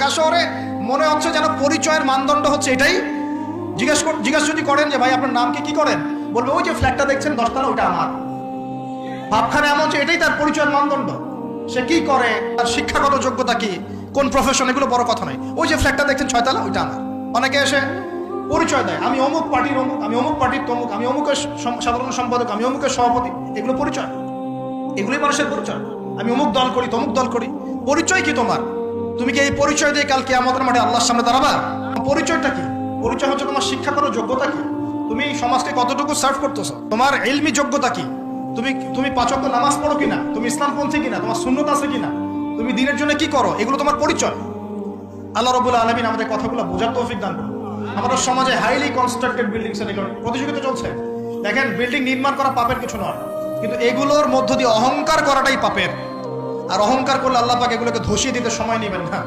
ঢাকা শহরে মনে হচ্ছে যেন পরিচয়ের মানদণ্ড হচ্ছে এটাই। জিজ্ঞাসা যদি করেন যে ভাই আপনার নাম কি করেন, বলবে ওই যে ফ্ল্যাটটা দেখছেন 10 তলা ওটা আমার। ভাবখানে এমন যে এটাই তার পরিচয়ের মানদণ্ড। সে কি করে, তার শিক্ষাগত যোগ্যতা কি, কোন প্রফেশন, এগুলো বড় কথা নয়। ওই যে ফ্ল্যাটটা দেখছেন 6 তলা ওইটা আমার। অনেকে এসে পরিচয় দেয়, আমি অমুক পার্টির অমুক, আমি অমুক পার্টির তমুক, আমি অমুকের সাধারণ সম্পাদক, আমি অমুকের সভাপতি। এগুলো পরিচয়, এগুলোই মানুষের পরিচয়। আমি অমুক দল করি, তমুক দল করি। পরিচয় কি তোমার? তুমি কি এই পরিচয় দিয়ে কাল কিয়ামতের মাঠে আল্লাহর সামনে দাঁড়াবা? পরিচয়টা কি? পরিচয় হচ্ছে তোমার শিক্ষাগত যোগ্যতা কি, তুমি সমাজকে কতটুকু সার্ভ করতেছো, তোমার ইলমি যোগ্যতা কি, তুমি 5 ওয়াক্ত নামাজ পড়ো কিনা, তুমি ইসলামপন্থী কিনা, তোমার সুন্নত আছে কিনা, তুমি দিনের জন্য কি করো, এগুলো তোমার পরিচয়। আল্লাহ রাব্বুল আলামিন আমাদের কথাগুলো বোঝার তৌফিক দান করুন। আমাদের সমাজে হাইলি কনস্ট্রাক্টেড বিল্ডিংস এর প্রতিযোগিতা চলছে। দেখেন, বিল্ডিং নির্মাণ করা পাপের কিছু নয়, কিন্তু এগুলোর মধ্য দিয়ে অহংকার করাটাই পাপের। আর অহংকার করলে আল্লাহ পাক এগুলোকে ধসিয়ে দিতে সময় নেবেন না।